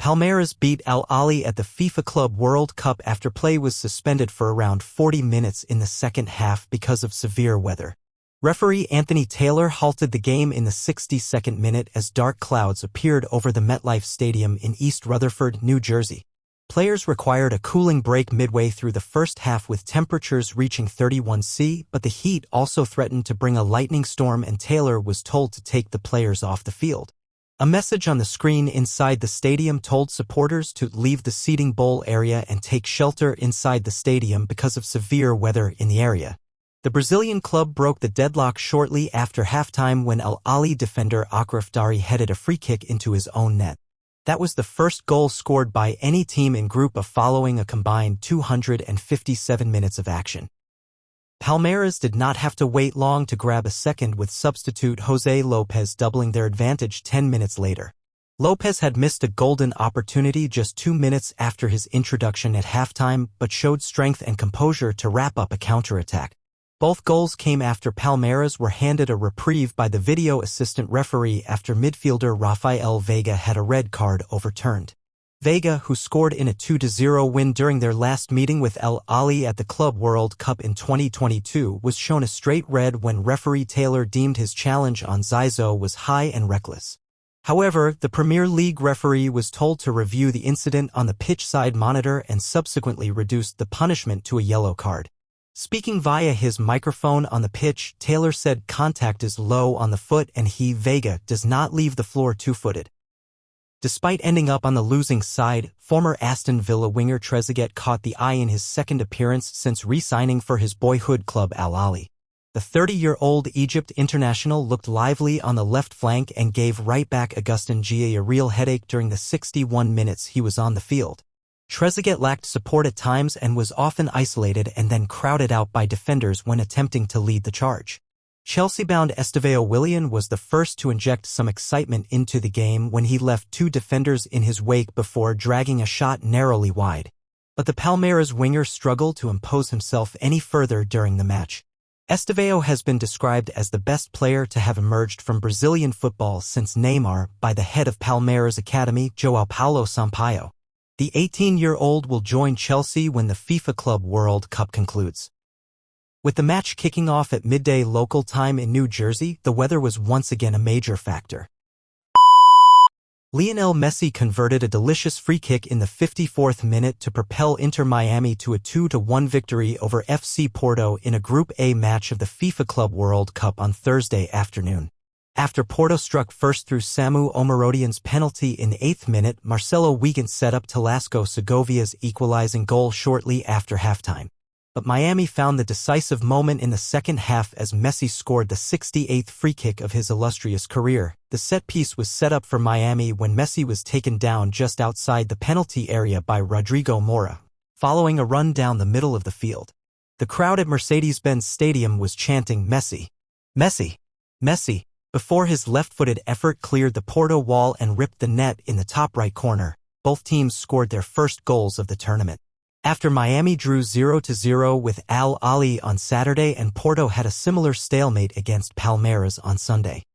Palmeiras beat Al Ahly at the FIFA Club World Cup after play was suspended for around 40 minutes in the second half because of severe weather. Referee Anthony Taylor halted the game in the 62nd minute as dark clouds appeared over the MetLife Stadium in East Rutherford, New Jersey. Players required a cooling break midway through the first half with temperatures reaching 31°C, but the heat also threatened to bring a lightning storm and Taylor was told to take the players off the field. A message on the screen inside the stadium told supporters to leave the seating bowl area and take shelter inside the stadium because of severe weather in the area. The Brazilian club broke the deadlock shortly after halftime when Al Ahly defender Achraf Dari headed a free kick into his own net. That was the first goal scored by any team in Group A following a combined 257 minutes of action. Palmeiras did not have to wait long to grab a second with substitute José Lopes doubling their advantage 10 minutes later. Lopes had missed a golden opportunity just 2 minutes after his introduction at halftime but showed strength and composure to wrap up a counterattack. Both goals came after Palmeiras were handed a reprieve by the video assistant referee after midfielder Rafael Veiga had a red card overturned. Veiga, who scored in a 2-0 win during their last meeting with Al Ahly at the Club World Cup in 2022, was shown a straight red when referee Taylor deemed his challenge on Zizou was high and reckless. However, the Premier League referee was told to review the incident on the pitch-side monitor and subsequently reduced the punishment to a yellow card. Speaking via his microphone on the pitch, Taylor said contact is low on the foot and he, Veiga, does not leave the floor two-footed. Despite ending up on the losing side, former Aston Villa winger Trezeguet caught the eye in his second appearance since re-signing for his boyhood club Al Ahly. The 30-year-old Egypt international looked lively on the left flank and gave right-back Augustin Gia a real headache during the 61 minutes he was on the field. Trezeguet lacked support at times and was often isolated and then crowded out by defenders when attempting to lead the charge. Chelsea-bound Estevão Willian was the first to inject some excitement into the game when he left two defenders in his wake before dragging a shot narrowly wide. But the Palmeiras winger struggled to impose himself any further during the match. Estevão has been described as the best player to have emerged from Brazilian football since Neymar by the head of Palmeiras Academy, João Paulo Sampaio. The 18-year-old will join Chelsea when the FIFA Club World Cup concludes. With the match kicking off at midday local time in New Jersey, the weather was once again a major factor. Lionel Messi converted a delicious free kick in the 54th minute to propel Inter Miami to a 2-1 victory over FC Porto in a Group A match of the FIFA Club World Cup on Thursday afternoon. After Porto struck first through Samu Omarodian's penalty in the 8th minute, Marcelo Wiegand set up Telesco Segovia's equalizing goal shortly after halftime. But Miami found the decisive moment in the second half as Messi scored the 68th free kick of his illustrious career. The set piece was set up for Miami when Messi was taken down just outside the penalty area by Rodrigo Mora, following a run down the middle of the field. The crowd at Mercedes-Benz Stadium was chanting Messi, Messi, Messi, before his left-footed effort cleared the Porto wall and ripped the net in the top right corner. Both teams scored their first goals of the tournament. After Miami drew 0-0 with Al Ahly on Saturday and Porto had a similar stalemate against Palmeiras on Sunday.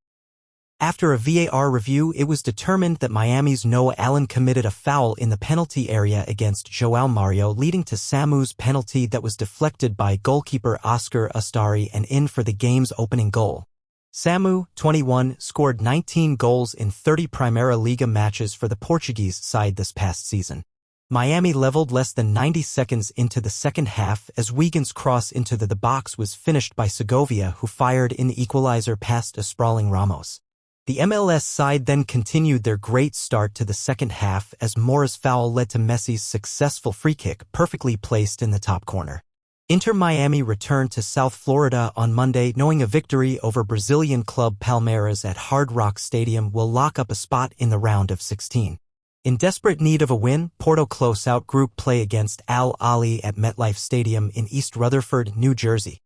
After a VAR review, it was determined that Miami's Noah Allen committed a foul in the penalty area against João Mario, leading to Samu's penalty that was deflected by goalkeeper Oscar Ustari and in for the game's opening goal. Samu, 21, scored 19 goals in 30 Primeira Liga matches for the Portuguese side this past season. Miami leveled less than 90 seconds into the second half as Wiegand's cross into the box was finished by Segovia, who fired in the equalizer past a sprawling Ramos. The MLS side then continued their great start to the second half as Mora's foul led to Messi's successful free kick perfectly placed in the top corner. Inter Miami returned to South Florida on Monday knowing a victory over Brazilian club Palmeiras at Hard Rock Stadium will lock up a spot in the round of 16. In desperate need of a win, Porto close out group play against Al Ahly at MetLife Stadium in East Rutherford, New Jersey.